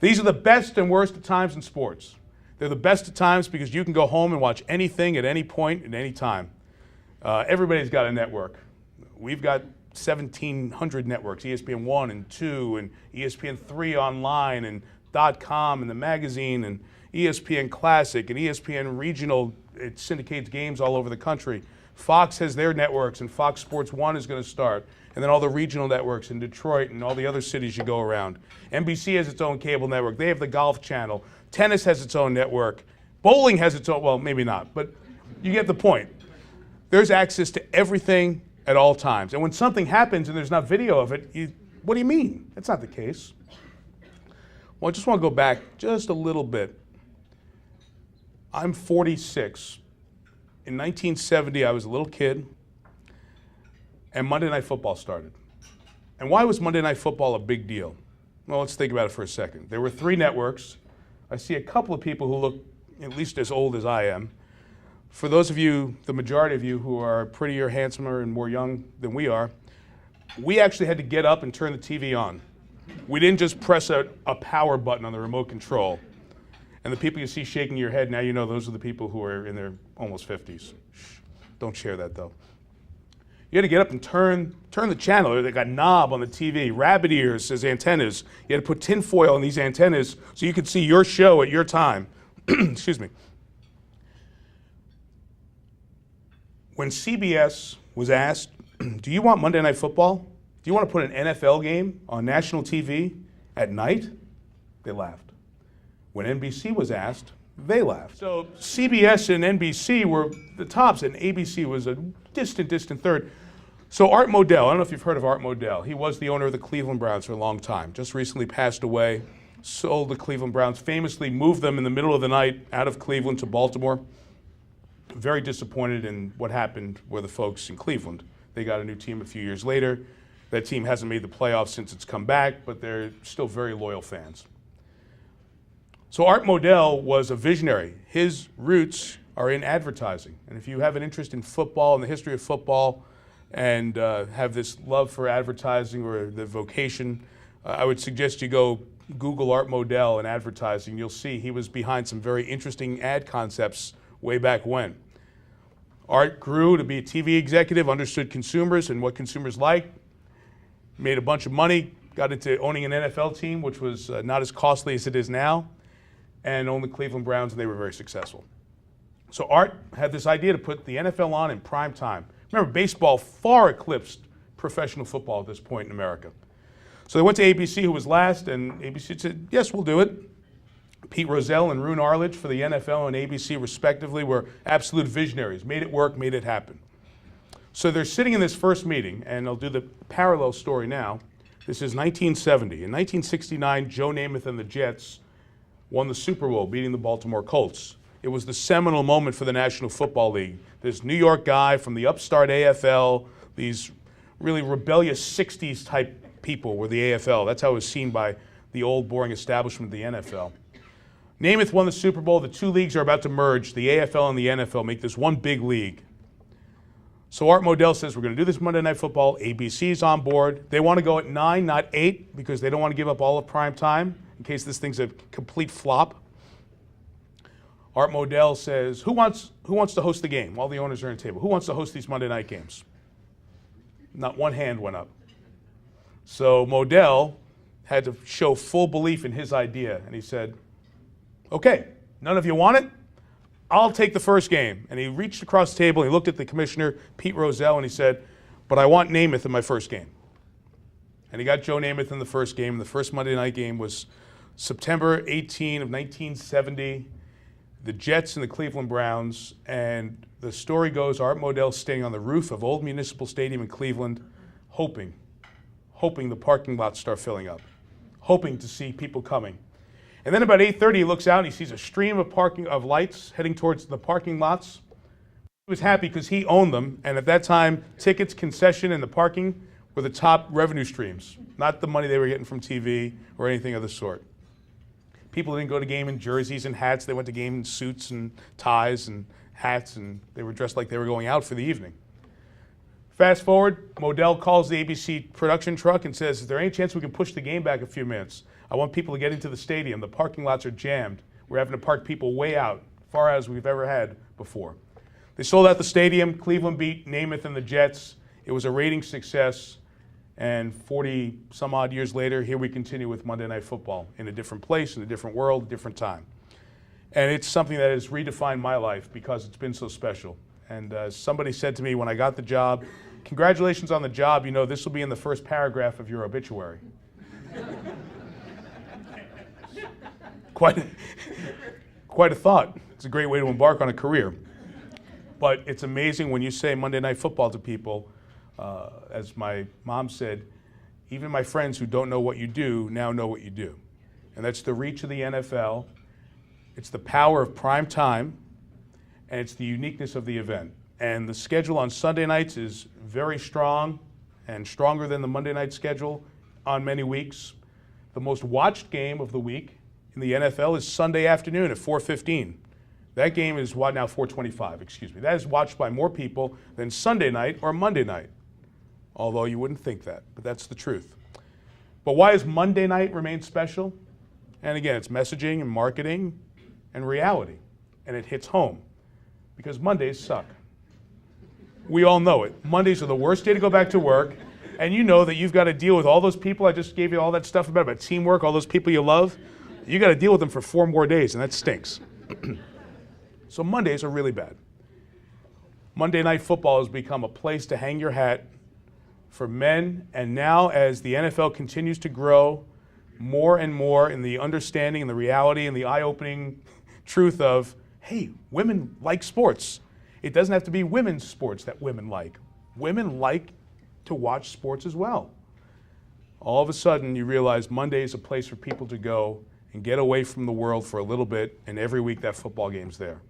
These are the best and worst of times in sports. They're the best of times because you can go home and watch anything at any point at any time. Everybody's got a network. We've got 1,700 networks, ESPN 1 and 2 and ESPN 3 online and .com and the magazine and ESPN Classic and ESPN Regional. It syndicates games all over the country. Fox has their networks, and Fox Sports 1 is going to start. And then all the regional networks in Detroit and all the other cities you go around. NBC has its own cable network. They have the Golf Channel. Tennis has its own network. Bowling has its own, well, maybe not, but you get the point. There's access to everything at all times. And when something happens and there's not video of it, what do you mean? That's not the case. Well, I just want to go back just a little bit. I'm 46. In 1970, I was a little kid, and Monday Night Football started. And why was Monday Night Football a big deal? Well, let's think about it for a second. There were 3 networks. I see a couple of people who look at least as old as I am. For those of you, the majority of you who are prettier, handsomer, and more young than we are, we actually had to get up and turn the TV on. We didn't just press a power button on the remote control. And the people you see shaking your head, now you know those are the people who are in their almost 50s. Shh, don't share that though. You had to get up and turn the channel. They got a knob on the TV, rabbit ears as antennas. You had to put tinfoil on these antennas so you could see your show at your time. Excuse me. When CBS was asked, do you want Monday Night Football? Do you want to put an NFL game on national TV at night? They laughed. When NBC was asked, they laughed. So CBS and NBC were the tops, and ABC was a distant third. So Art Modell, I don't know if you've heard of Art Modell. He was the owner of the Cleveland Browns for a long time. Just recently passed away, sold the Cleveland Browns, famously moved them in the middle of the night out of Cleveland to Baltimore. Very disappointed in what happened with the folks in Cleveland. They got a new team a few years later. That team hasn't made the playoffs since it's come back, but they're still very loyal fans. So Art Modell was a visionary. His roots are in advertising. And if you have an interest in football and the history of football and have this love for advertising or the vocation, I would suggest you go Google Art Modell and advertising. You'll see he was behind some very interesting ad concepts way back when. Art grew to be a TV executive, understood consumers and what consumers liked, made a bunch of money, got into owning an NFL team, which was not as costly as it is now, and owned the Cleveland Browns, and they were very successful. So Art had this idea to put the NFL on in prime time. Remember, baseball far eclipsed professional football at this point in America. So they went to ABC, who was last, and ABC said, yes, we'll do it. Pete Rozelle and Roone Arledge for the NFL and ABC respectively were absolute visionaries, made it work, made it happen. So they're sitting in this first meeting, and I'll do the parallel story now. This is 1970. In 1969, Joe Namath and the Jets won the Super Bowl, beating the Baltimore Colts. It was the seminal moment for the National Football League. This New York guy from the upstart AFL, these really rebellious 60s type people were the AFL. That's how it was seen by the old boring establishment of the NFL. Namath won the Super Bowl. The 2 leagues are about to merge. The AFL and the NFL make this one big league. So Art Modell says, we're going to do this Monday Night Football. ABC's on board. They want to go at 9, not 8, because they don't want to give up all of prime time in case this thing's a complete flop. Art Modell says, who wants to host the game? While the owners are on the table. Who wants to host these Monday night games? Not one hand went up. So Modell had to show full belief in his idea, and he said, okay, none of you want it? I'll take the first game. And he reached across the table, and he looked at the commissioner, Pete Rozelle, and he said, but I want Namath in my first game. And he got Joe Namath in the first game. The first Monday night game was September 18 of 1970, the Jets and the Cleveland Browns. And the story goes, Art Modell staying on the roof of Old Municipal Stadium in Cleveland, hoping the parking lots start filling up, hoping to see people coming. And then about 8:30, he looks out and he sees a stream of lights heading towards the parking lots. He was happy because he owned them, and at that time, tickets, concession, and the parking were the top revenue streams, not the money they were getting from TV or anything of the sort. People didn't go to game in jerseys and hats. They went to game in suits and ties and hats, and they were dressed like they were going out for the evening. Fast forward, Modell calls the ABC production truck and says, is there any chance we can push the game back a few minutes? I want people to get into the stadium. The parking lots are jammed. We're having to park people way out, far as we've ever had before. They sold out the stadium. Cleveland beat Namath and the Jets. It was a rating success. And 40 some odd years later, here we continue with Monday Night Football in a different place, in a different world, a different time. And it's something that has redefined my life because it's been so special. And somebody said to me when I got the job, congratulations on the job, you know, this will be in the first paragraph of your obituary. Quite a thought. It's a great way to embark on a career. But it's amazing when you say Monday Night Football to people, as my mom said, even my friends who don't know what you do now know what you do. And that's the reach of the NFL. It's the power of prime time, and it's the uniqueness of the event. And the schedule on Sunday nights is very strong and stronger than the Monday night schedule on many weeks. The most watched game of the week in the NFL is Sunday afternoon at 4:15. That game is what now 4:25, excuse me. That is watched by more people than Sunday night or Monday night. Although you wouldn't think that, but that's the truth. But why does Monday night remain special? And again, it's messaging and marketing and reality, and it hits home because Mondays suck. We all know it. Mondays are the worst day to go back to work, and you know that you've got to deal with all those people. I just gave you all that stuff about teamwork, all those people you love. You got to deal with them for 4 more days, and that stinks. So Mondays are really bad. Monday Night Football has become a place to hang your hat for men, and now as the NFL continues to grow more and more in the understanding and the reality and the eye-opening truth of, hey, women like sports. It doesn't have to be women's sports that women like. Women like to watch sports as well. All of a sudden, you realize Monday is a place for people to go and get away from the world for a little bit, and every week that football game's there.